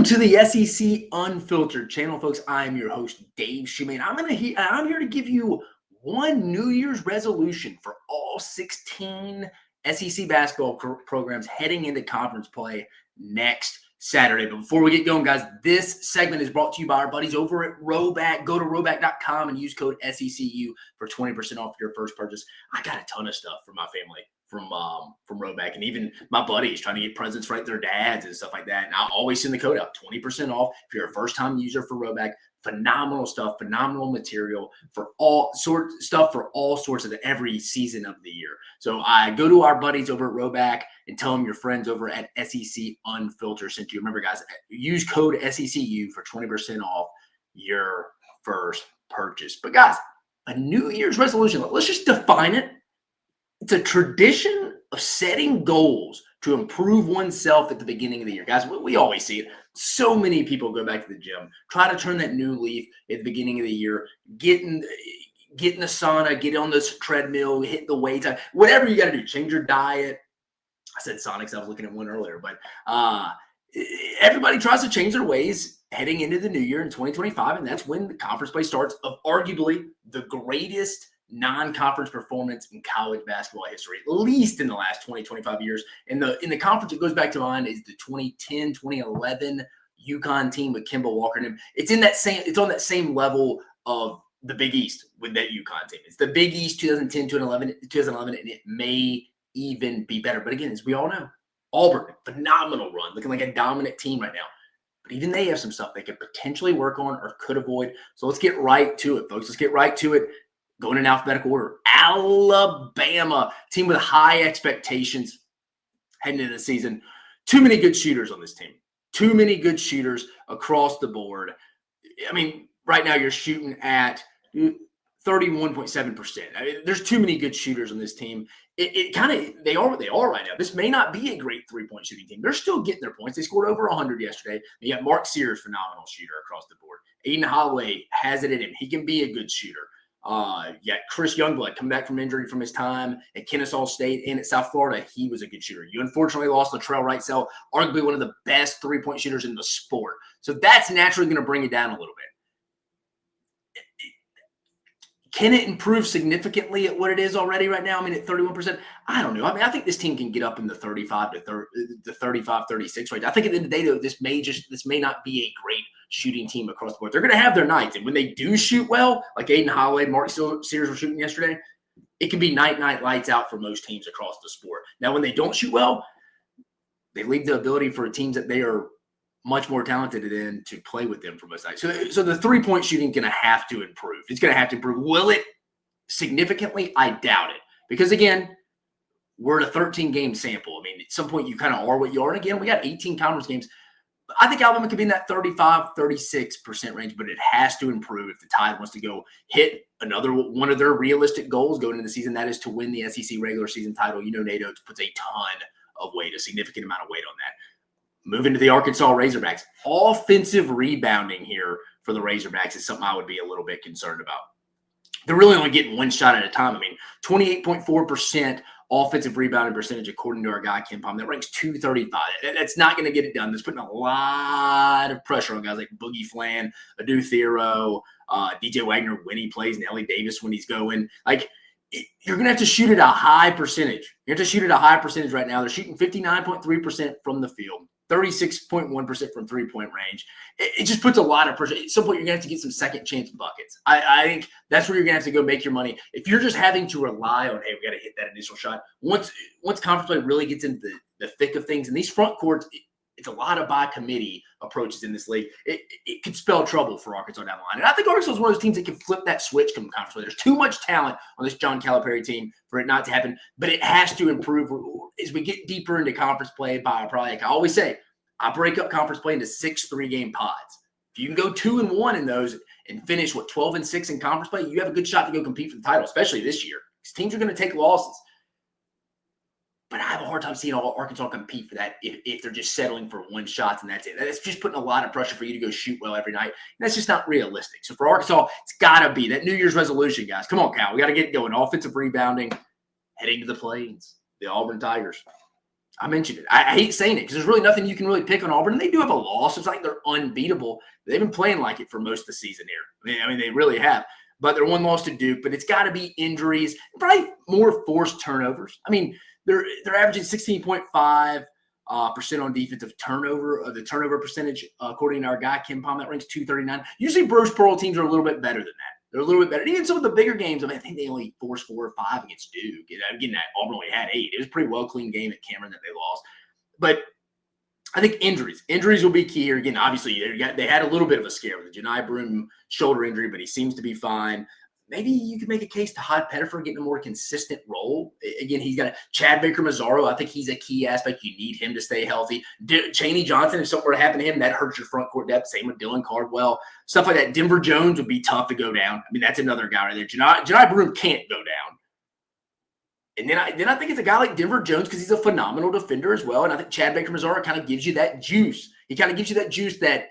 to the SEC Unfiltered channel, folks. I'm your host, Dave Shumate. I'm here to give you one New Year's resolution for all 16 SEC basketball programs heading into conference play next Saturday. But before we get going, guys, this segment is brought to you by our buddies over at RHOBACK. Go to RHOBACK.com and use code SECU for 20% off your first purchase. I got a ton of stuff for my family from RHOBACK, and even my buddies trying to get presents for their dads and stuff like that. And I'll always send the code out, 20% off if you're a first-time user for RHOBACK. Phenomenal stuff, phenomenal material for all sorts of every season of the year. So I go to our buddies over at RHOBACK and tell them your friends over at SEC Unfiltered sent you. Remember, guys, use code SECU for 20% off your first purchase. But guys, a New Year's resolution, let's just define it. It's a tradition of setting goals to improve oneself at the beginning of the year. Guys, we always see it. So many people go back to the gym, try to turn that new leaf at the beginning of the year, get in the sauna, get on this treadmill, hit the weights, whatever you got to do, change your diet. I said Sonics, I was looking at one earlier, but everybody tries to change their ways heading into the new year in 2025, and that's when the conference play starts of arguably the greatest non-conference performance in college basketball history, at least in the last 20, 25 years. In the conference it goes back to mind is the 2010, 2011 UConn team with Kemba Walker. And it's on that same level of the Big East with that UConn team. It's the Big East 2010, 2011, and it may even be better. But again, as we all know, Auburn, phenomenal run, looking like a dominant team right now. But even they have some stuff they could potentially work on or could avoid. So let's get right to it, folks. Let's get right to it. Going in alphabetical order, Alabama, team with high expectations heading into the season. Too many good shooters on this team. Too many good shooters across the board. I mean, right now you're shooting at 31.7%. I mean, there's too many good shooters on this team. They are what they are right now. This may not be a great three-point shooting team. They're still getting their points. They scored over 100 yesterday. You got Mark Sears, phenomenal shooter across the board. Aiden Holloway has it in him. He can be a good shooter. Chris Youngblood coming back from injury from his time at Kennesaw State and at South Florida. He was a good shooter. You unfortunately lost Latrell Wrightsell, arguably one of the best three-point shooters in the sport. So that's naturally going to bring it down a little bit. Can it improve significantly at what it is already right now? I mean, at 31%, I don't know. I mean, I think this team can get up in the 35 to 35, 36 range. I think at the end of the day, though, this may not be a great shooting team across the board. They're going to have their nights. And when they do shoot well, like Aiden Holloway, Mark Sears were shooting yesterday, it can be night lights out for most teams across the sport. Now, when they don't shoot well, they leave the ability for teams that they are much more talented in to play with them for most nights. So the three-point shooting is going to have to improve. It's going to have to improve. Will it significantly? I doubt it. Because, again, we're at a 13-game sample. I mean, at some point you kind of are what you are. And, again, we got 18 conference games. I think Alabama could be in that 35, 36% range, but it has to improve if the Tide wants to go hit another one of their realistic goals going into the season. That is to win the SEC regular season title. You know, NATO puts a ton of weight, a significant amount of weight on that. Moving to the Arkansas Razorbacks, offensive rebounding here for the Razorbacks is something I would be a little bit concerned about. They're really only getting one shot at a time. I mean, 28.4% offensive rebounding percentage according to our guy, Ken Palm. That ranks 235. That's not going to get it done. That's putting a lot of pressure on guys like Boogie Flan, Adu Thero, DJ Wagner when he plays, and Ellie Davis when he's going. Like, you're going to have to shoot at a high percentage. You have to shoot at a high percentage right now. They're shooting 59.3% from the field, 36.1% from three-point range. It just puts a lot of pressure. At some point, you're going to have to get some second-chance buckets. I think that's where you're going to have to go make your money. If you're just having to rely on, hey, we got to hit that initial shot, once conference play really gets into the thick of things, and these front courts, it's a lot of by-committee approaches in this league. It could spell trouble for Arkansas down the line. And I think Arkansas is one of those teams that can flip that switch come conference play. There's too much talent on this John Calipari team for it not to happen, but it has to improve as we get deeper into conference play. Like I always say, I break up conference play into 6 3-game pods. If you can go 2-1 in those and finish 12-6 in conference play, you have a good shot to go compete for the title, especially this year. Because teams are going to take losses. But I have a hard time seeing Arkansas compete for that if they're just settling for one shot and that's it. That's just putting a lot of pressure for you to go shoot well every night. And that's just not realistic. So for Arkansas, it's got to be that New Year's resolution, guys. Come on, Cal. We got to get going. Offensive rebounding, heading to the Plains, the Auburn Tigers. I mentioned it. I hate saying it because there's really nothing you can really pick on Auburn. And they do have a loss. It's like they're unbeatable. They've been playing like it for most of the season here. I mean, they really have. But they're one loss to Duke. But it's got to be injuries, probably more forced turnovers. I mean, they're averaging 16.5% on defensive turnover. The turnover percentage, according to our guy Kim Palm, that ranks 239. Usually, Bruce Pearl teams are a little bit better than that. They're a little bit better. And even some of the bigger games, I mean, I think they only forced 4 or 5 against Duke. Again, that Auburn only had 8. It was a pretty well-clean game at Cameron that they lost. But I think injuries will be key here. Again, obviously, they had a little bit of a scare with the Janai Broome shoulder injury, but he seems to be fine. Maybe you could make a case to Hod Pettifer getting a more consistent role. Again, he's got Chad Baker-Mazzaro. I think he's a key aspect. You need him to stay healthy. Chaney Johnson, if something were to happen to him, that hurts your front court depth. Same with Dylan Cardwell. Stuff like that. Denver Jones would be tough to go down. I mean, that's another guy right there. Janai Broome can't go down. And then I think it's a guy like Denver Jones because he's a phenomenal defender as well. And I think Chad Baker-Mazzaro kind of gives you that juice. He kind of gives you that juice that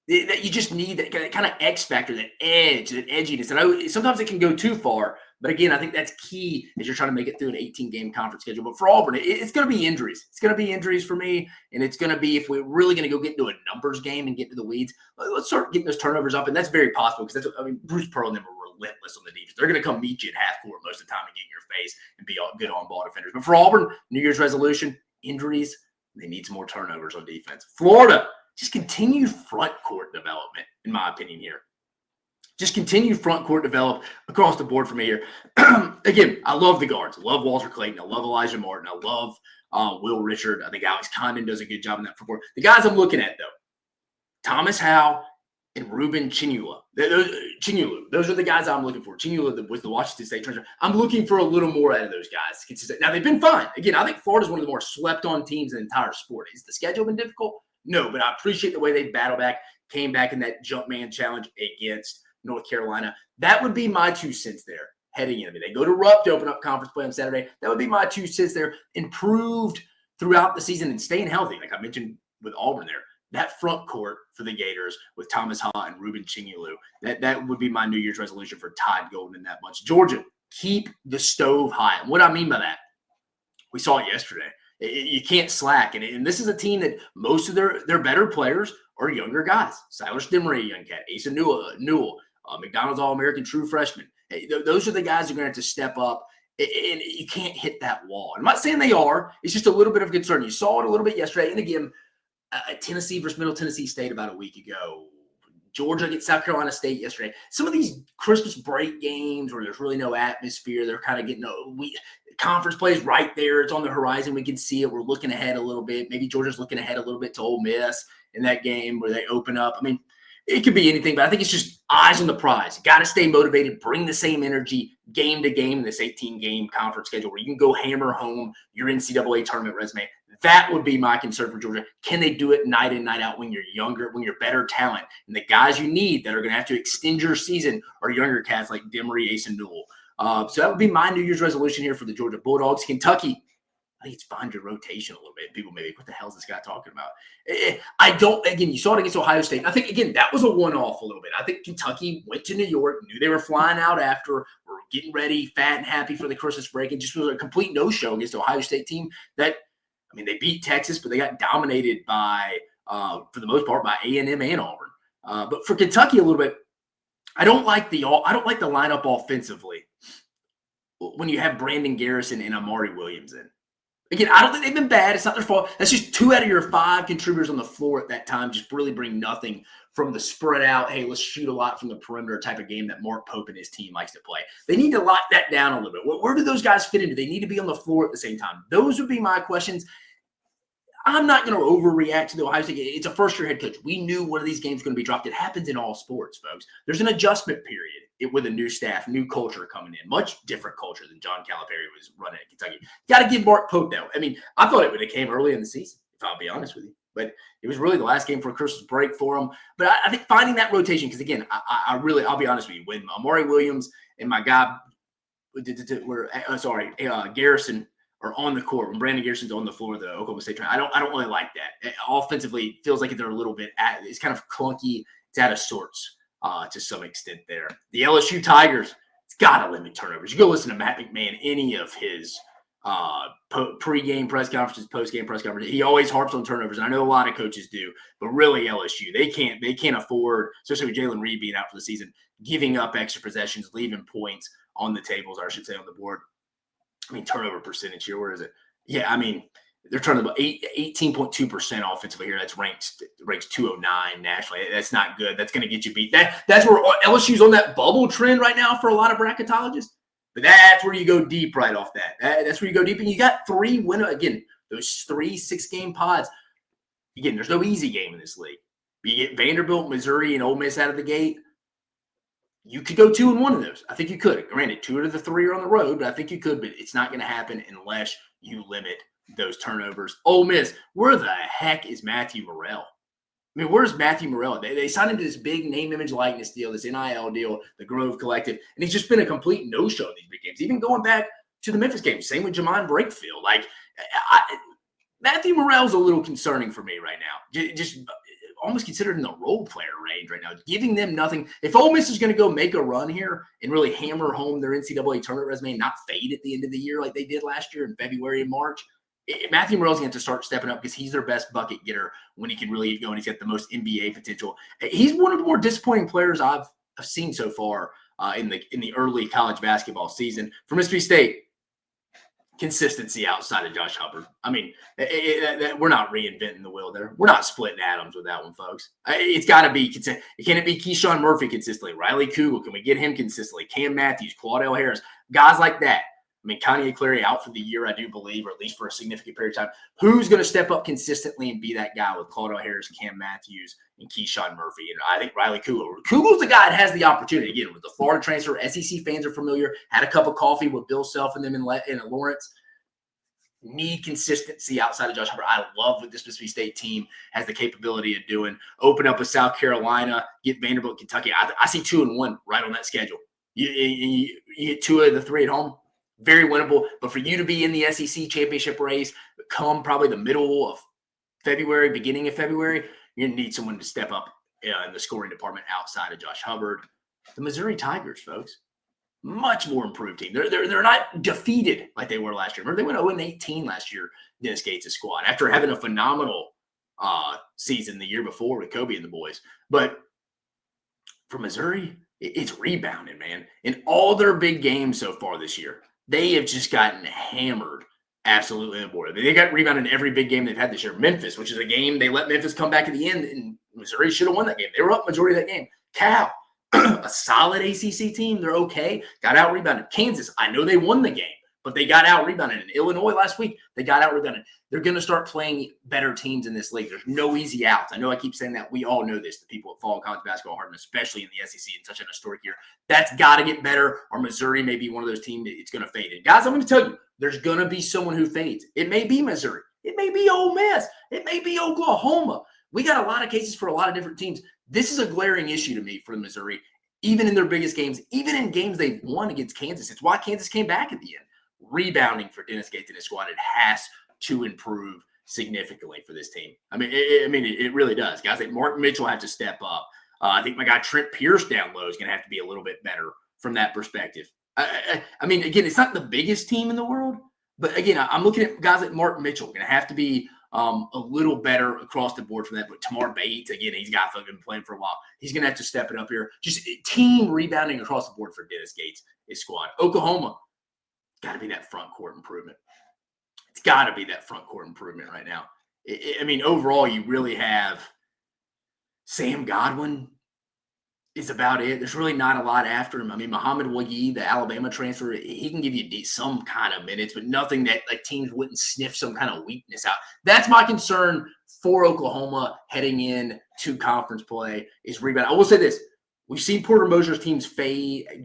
you just need, that kind of X factor, that edge, that edginess. And sometimes it can go too far. But again, I think that's key as you're trying to make it through an 18-game conference schedule. But for Auburn, it's going to be injuries. It's going to be injuries for me. And it's going to be, if we're really going to go get into a numbers game and get into the weeds, let's start getting those turnovers up. And that's very possible because Bruce Pearl and them are relentless on the defense. They're going to come meet you at half court most of the time and get in your face and be all good on-ball defenders. But for Auburn, New Year's resolution, injuries, they need some more turnovers on defense. Florida, just continued front court development, in my opinion here. Just continue front court develop across the board for me here. Again, I love the guards. I love Walter Clayton. I love Elijah Martin. I love Will Richard. I think Alex Condon does a good job in that front court. The guys I'm looking at, though, Thomas Howe and Ruben Chinulu. Those are the guys I'm looking for. Chinulu was the Washington State transfer. I'm looking for a little more out of those guys. Now, they've been fine. Again, I think Florida's one of the more slept-on teams in the entire sport. Has the schedule been difficult? No, but I appreciate the way they battled back, came back in that jump man challenge against North Carolina. That would be my 2 cents there heading in. They go to Rupp to open up conference play on Saturday. That would be my 2 cents there. Improved throughout the season and staying healthy, like I mentioned with Auburn there. That front court for the Gators with Thomas Ha and Ruben Chinulu, that would be my New Year's resolution for Todd Golden in that bunch. Georgia, keep the stove high. And what I mean by that, we saw it yesterday. You can't slack. And this is a team that most of their better players are younger guys. Silas Demery, young cat. Asa Newell, McDonald's All-American true freshman. Those are the guys who are going to have to step up. And you can't hit that wall. I'm not saying they are. It's just a little bit of a concern. You saw it a little bit yesterday. And again, Tennessee versus Middle Tennessee State about a week ago. Georgia against South Carolina State yesterday. Some of these Christmas break games where there's really no atmosphere, they're kind of getting conference plays right there. It's on the horizon. We can see it. We're looking ahead a little bit. Maybe Georgia's looking ahead a little bit to Ole Miss in that game where they open up. I mean, it could be anything, but I think it's just eyes on the prize. You got to stay motivated, bring the same energy game to game in this 18-game conference schedule where you can go hammer home your NCAA tournament resume. That would be my concern for Georgia. Can they do it night in, night out when you're younger, when you're better talent? And the guys you need that are going to have to extend your season are younger cats like Demery, Ace, and Newell. So that would be my New Year's resolution here for the Georgia Bulldogs. Kentucky, I think it's find your rotation a little bit. People maybe, what the hell is this guy talking about? Again, you saw it against Ohio State. I think, again, that was a one-off a little bit. I think Kentucky went to New York, knew they were flying out after, were getting ready, fat and happy for the Christmas break, and just was a complete no-show against the Ohio State team that, I mean, they beat Texas, but they got dominated by, for the most part, by A&M and Auburn. But for Kentucky a little bit, I don't like the lineup offensively when you have Brandon Garrison and Amari Williams in. Again, I don't think they've been bad. It's not their fault. That's just 2 out of your 5 contributors on the floor at that time just really bring nothing from the spread out, hey, let's shoot a lot from the perimeter type of game that Mark Pope and his team likes to play. They need to lock that down a little bit. Where do those guys fit into? They need to be on the floor at the same time. Those would be my questions. I'm not going to overreact to the Ohio State. It's a first-year head coach. We knew one of these games was going to be dropped. It happens in all sports, folks. There's an adjustment period with a new staff, new culture coming in. Much different culture than John Calipari was running at Kentucky. Got to give Mark Pope, though. I mean, I thought it would have came early in the season, if I'll be honest with you. But it was really the last game for a Christmas break for him. But I think finding that rotation, because, again, I'll be honest with you. When Amari Williams and my guy Garrison – are on the court, when Brandon Garrison's on the floor of the Oklahoma State I don't really like that. Offensively, it feels like they're a little bit it's kind of clunky. It's out of sorts to some extent there. The LSU Tigers, it's got to limit turnovers. You go listen to Matt McMahon, any of his Pre-game press conferences, post-game press conferences. He always harps on turnovers, and I know a lot of coaches do, but really LSU, they can't afford, especially with Jalen Reed being out for the season, giving up extra possessions, leaving points on the tables, or I should say on the board. I mean, turnover percentage here, where is it? Yeah, I mean, they're turning about 18.2% offensively here. That's ranks 209 nationally. That's not good. That's going to get you beat. That's where LSU's on that bubble trend right now for a lot of bracketologists. But that's where you go deep right off that. That's where you go deep. And you got 3 winners. Again, those 3 6-game pods. Again, there's no easy game in this league. You get Vanderbilt, Missouri, and Ole Miss out of the gate. You could go 2 in one of those. I think you could. Granted, 2 out of the 3 are on the road, but I think you could. But it's not going to happen unless you limit those turnovers. Ole Miss, where the heck is Matthew Morrell? I mean, where's Matthew Morrell? They signed him to this big name, image, likeness deal, this NIL deal, the Grove Collective, and he's just been a complete no-show in these big games. Even going back to the Memphis game, same with Jamon Brakefield. Like, Matthew Morrell's a little concerning for me right now. Just almost considered in the role player range right now, giving them nothing. If Ole Miss is going to go make a run here and really hammer home their NCAA tournament resume and not fade at the end of the year like they did last year in February and March, Matthew Morrell's going to have to start stepping up because he's their best bucket getter when he can really get going. He's got the most NBA potential. He's one of the more disappointing players I've seen so far in the early college basketball season. For Mississippi State, consistency outside of Josh Hubbard. I mean, we're not reinventing the wheel there. We're not splitting atoms with that one, folks. It's got to be consistent. Can it be Keyshawn Murphy consistently? Riley Kugel, can we get him consistently? Cam Matthews, Claudell Harris, guys like that. I mean, Kanye Clary out for the year, I do believe, or at least for a significant period of time. Who's going to step up consistently and be that guy with Claudell Harris, Cam Matthews, and Keyshawn Murphy? And I think Riley Kugel. Kugel's the guy that has the opportunity. Again, with the Florida transfer, SEC fans are familiar. Had a cup of coffee with Bill Self and them in Lawrence. Need consistency outside of Josh Hubbard. I love what this Mississippi State team has the capability of doing. Open up with South Carolina, get Vanderbilt, Kentucky. I see 2-1 right on that schedule. You get 2 of the 3 at home. Very winnable. But for you to be in the SEC championship race, come probably the middle of February, beginning of February, you're going to need someone to step up in the scoring department outside of Josh Hubbard. The Missouri Tigers, folks, much more improved team. They're not defeated like they were last year. Remember, they went 0-18 last year, Dennis Gates' squad, after having a phenomenal season the year before with Kobe and the boys. But for Missouri, it's rebounding, man. In all their big games so far this year, they have just gotten hammered absolutely on the board. They got rebounded in every big game they've had this year. Memphis, which is a game they let Memphis come back at the end, and Missouri should have won that game. They were up majority of that game. Cal, a solid ACC team. They're okay. Got out rebounded. Kansas, I know they won the game, but they got out rebounded. In Illinois last week, they got out rebounded. They're going to start playing better teams in this league. There's no easy outs. I know I keep saying that. We all know this, the people that follow college basketball hard, and especially in the SEC in such an historic year. That's got to get better, or Missouri may be one of those teams that it's going to fade. And guys, I'm going to tell you, there's going to be someone who fades. It may be Missouri. It may be Ole Miss. It may be Oklahoma. We got a lot of cases for a lot of different teams. This is a glaring issue to me for Missouri, even in their biggest games, even in games they've won against Kansas. It's why Kansas came back at the end. Rebounding for Dennis Gates and his squad, it has to improve significantly for this team. I mean, it really does. Guys like Mark Mitchell have to step up. I think my guy Trent Pierce down low is going to have to be a little bit better from that perspective. I mean, again, it's not the biggest team in the world, but again, I'm looking at guys like Mark Mitchell going to have to be a little better across the board from that. But Tamar Bates, again, he's got been playing for a while. He's going to have to step it up here. Just team rebounding across the board for Dennis Gates, his squad. Oklahoma, got to be that front court improvement. It's got to be that front court improvement right now. I mean, overall, you really have Sam Godwin is about it. There's really not a lot after him. I mean, Muhammad Wagi, the Alabama transfer, he can give you some kind of minutes, but nothing that like teams wouldn't sniff some kind of weakness out. That's my concern for Oklahoma heading in to conference play is rebound. I will say this. We've seen Porter Moser's teams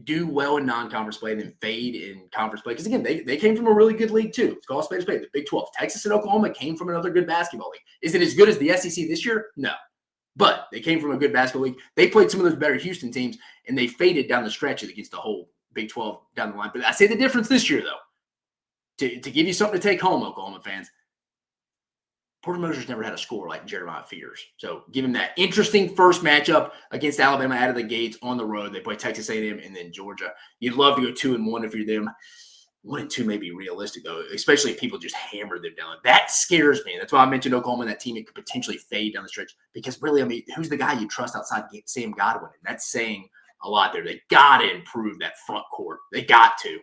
do well in non-conference play and then fade in conference play. Because, again, they came from a really good league, too. It's called spade, the Big 12. Texas and Oklahoma came from another good basketball league. Is it as good as the SEC this year? No. But they came from a good basketball league. They played some of those better Houston teams, and they faded down the stretch against the whole Big 12 down the line. But I say the difference this year, though, to give you something to take home, Oklahoma fans, Porter Moser's never had a score like Jeremiah Fears. So give him that interesting first matchup against Alabama out of the gates on the road. They play Texas A&M and then Georgia. You'd love to go 2-1 if you're them. 1 and 2 may be realistic, though, especially if people just hammer them down. That scares me. That's why I mentioned Oklahoma and that team. It could potentially fade down the stretch because really, I mean, who's the guy you trust outside Sam Godwin? And that's saying a lot there. They got to improve that front court. They got to.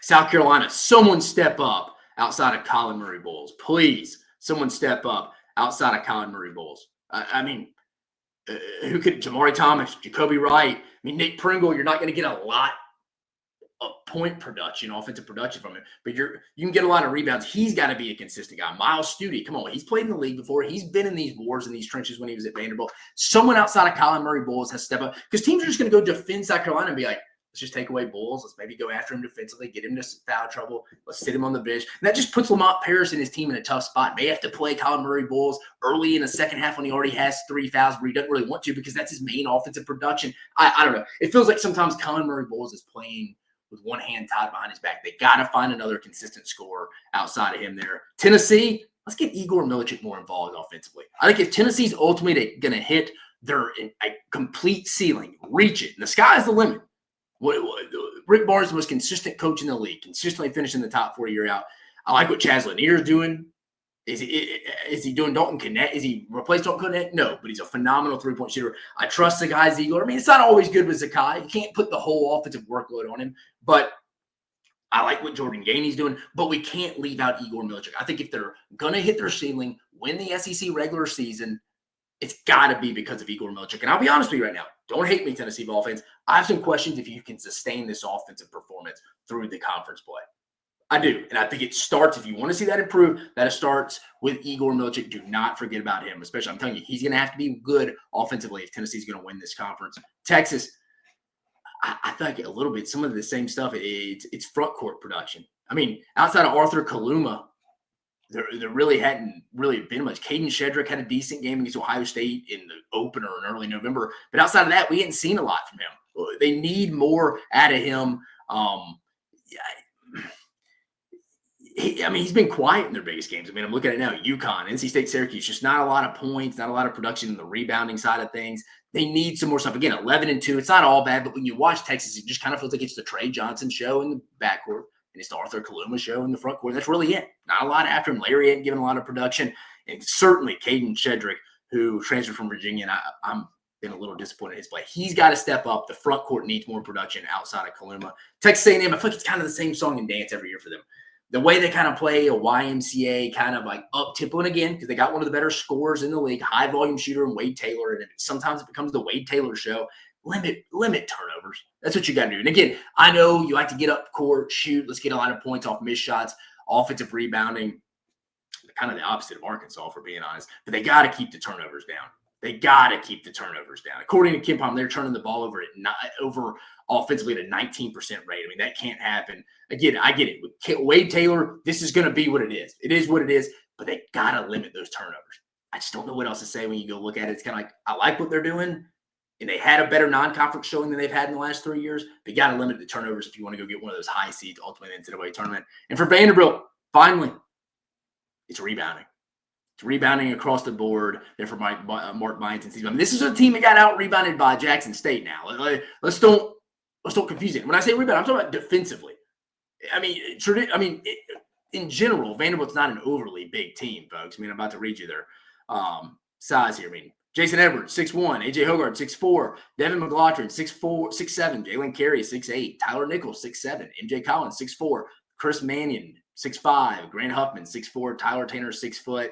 South Carolina, someone step up outside of Colin Murray Bowles. Please, someone step up outside of Colin Murray Bowles. I mean, who could – Jamari Thomas, Jacoby Wright. I mean, Nick Pringle, you're not going to get a lot of point production, offensive production from him, but you can get a lot of rebounds. He's got to be a consistent guy. Miles Studi, come on, he's played in the league before. He's been in these wars and these trenches when he was at Vanderbilt. Someone outside of Colin Murray Bowles has to step up because teams are just going to go defend South Carolina and be like, let's just take away Bowles. Let's maybe go after him defensively, get him to foul trouble. Let's sit him on the bench. And that just puts Lamont Paris and his team in a tough spot. May have to play Colin Murray Bowles early in the second half when he already has 3 fouls, but he doesn't really want to because that's his main offensive production. I don't know. It feels like sometimes Colin Murray Bowles is playing with one hand tied behind his back. They got to find another consistent scorer outside of him there. Tennessee, let's get Igor Milicic more involved offensively. I think if Tennessee's ultimately going to hit their a complete ceiling, reach it, and the sky's the limit. Rick Barnes is the most consistent coach in the league, consistently finishing the top 4 year out. I like what Chaz Lanier is doing. Is he doing Dalton Connect? Is he replaced Dalton Connect? No, but he's a phenomenal three-point shooter. I trust the guy's Igor. I mean, it's not always good with Zakai. You can't put the whole offensive workload on him, but I like what Jordan Gainey's doing, but we can't leave out Igor Milicic. I think if they're going to hit their ceiling, win the SEC regular season, it's got to be because of Igor Milicic. And I'll be honest with you right now. Don't hate me, Tennessee ball fans. I have some questions if you can sustain this offensive performance through the conference play. I do. And I think it starts, if you want to see that improve, that it starts with Igor Milicic. Do not forget about him, especially, I'm telling you, he's going to have to be good offensively if Tennessee's going to win this conference. Texas, I feel like a little bit, some of the same stuff. It's front court production. I mean, outside of Arthur Kaluma, there really hadn't really been much. Caden Shedrick had a decent game against Ohio State in the opener in early November. But outside of that, we hadn't seen a lot from him. They need more out of him. He's been quiet in their biggest games. I mean, I'm looking at it now. UConn, NC State, Syracuse, just not a lot of points, not a lot of production in the rebounding side of things. They need some more stuff. Again, 11-2. It's not all bad, but when you watch Texas, it just kind of feels like it's the Trey Johnson show in the backcourt, and it's the Arthur Kaluma show in the front court. That's really it. Not a lot after him. Larry hadn't given a lot of production, and certainly Caden Shedrick, who transferred from Virginia, and I'm been a little disappointed in his play. He's got to step up. The front court needs more production outside of Kaluma. Texas A&M, I feel like it's kind of the same song and dance every year for them. The way they kind of play a YMCA kind of like up-tempo, and again, because they got one of the better scorers in the league, high-volume shooter and Wade Taylor, and sometimes it becomes the Wade Taylor show. Limit turnovers. That's what you got to do. And again, I know you like to get up court, shoot. Let's get a lot of points off missed shots, offensive rebounding. Kind of the opposite of Arkansas, for being honest. But they got to keep the turnovers down. They got to keep the turnovers down. According to Kim Palm, they're turning the ball over offensively at a 19% rate. I mean, that can't happen. Again, I get it. With Wade Taylor, this is going to be what it is. It is what it is, but they got to limit those turnovers. I just don't know what else to say when you go look at it. It's kind of like, I like what they're doing, and they had a better non-conference showing than they've had in the last 3 years. But you got to limit the turnovers if you want to go get one of those high seeds, ultimately in the NCAA tournament. And for Vanderbilt, finally, it's rebounding. It's rebounding across the board there for Mark Byington's team. I mean, this is a team that got out-rebounded by Jackson State now. Let's don't confuse it. When I say rebound, I'm talking about defensively. In general, Vanderbilt's not an overly big team, folks. I mean, I'm about to read you their size here. I mean, Jason Edwards, 6'1", AJ Hogarth, 6'4", Devin McLaughlin, 6'4", 6'7", Jalen Carey, 6'8", Tyler Nichols, 6'7", MJ Collins, 6'4", Chris Mannion, 6'5", Grant Huffman, 6'4", Tyler Tanner, 6 foot,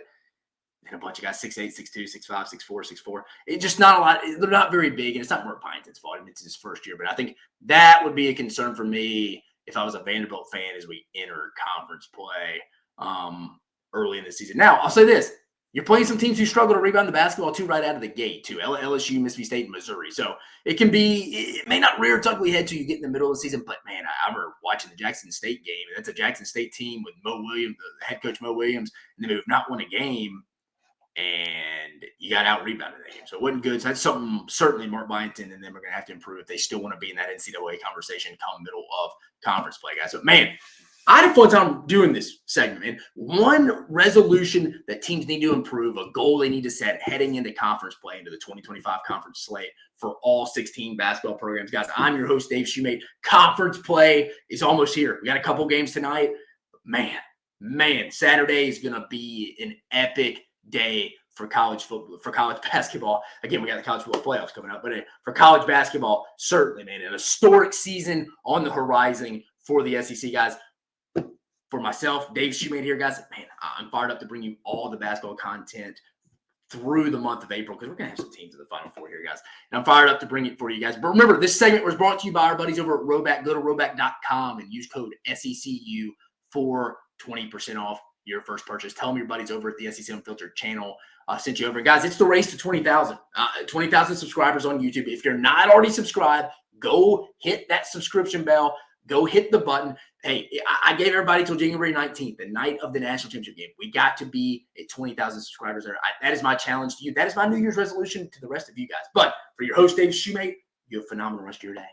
and a bunch of guys 6'8", 6'2", 6'5", 6'4", 6'4". It's just not a lot. They're not very big, and it's not Mark Byington's fault. It's his first year, but I think that would be a concern for me if I was a Vanderbilt fan as we enter conference play early in the season. Now, I'll say this. You're playing some teams who struggle to rebound the basketball, too, right out of the gate, too. LSU, Mississippi State, and Missouri. So it may not rear its ugly head till you get in the middle of the season, but, man, I remember watching the Jackson State game. And that's a Jackson State team with Mo Williams, the head coach Mo Williams, and they have not won a game, and you got out-rebounded that game. So it wasn't good. So that's something certainly Mark Byington and them are going to have to improve if they still want to be in that NCAA conversation come middle of conference play, guys. So, man, I had a fun time doing this segment, man. One resolution that teams need to improve, a goal they need to set heading into conference play, into the 2025 conference slate for all 16 basketball programs. Guys, I'm your host, Dave Shumate. Conference play is almost here. We got a couple games tonight. Man, Saturday is going to be an epic day for college football, for college basketball. Again, we got the college football playoffs coming up, but for college basketball, certainly, man, an historic season on the horizon for the SEC, guys. For myself, Dave Shumate here, guys, man, I'm fired up to bring you all the basketball content through the month of April because we're going to have some teams in the Final Four here, guys. And I'm fired up to bring it for you guys. But remember, this segment was brought to you by our buddies over at RHOBACK. Go to RHOBACK.com and use code SECU for 20% off your first purchase. Tell them your buddies over at the SEC Unfiltered channel sent you over. And guys, it's the race to 20,000. 20,000 subscribers on YouTube. If you're not already subscribed, go hit that subscription bell. Go hit the button. Hey, I gave everybody till January 19th, the night of the national championship game. We got to be at 20,000 subscribers there. That is my challenge to you. That is my New Year's resolution to the rest of you guys. But for your host, Dave Shumate, you have a phenomenal rest of your day.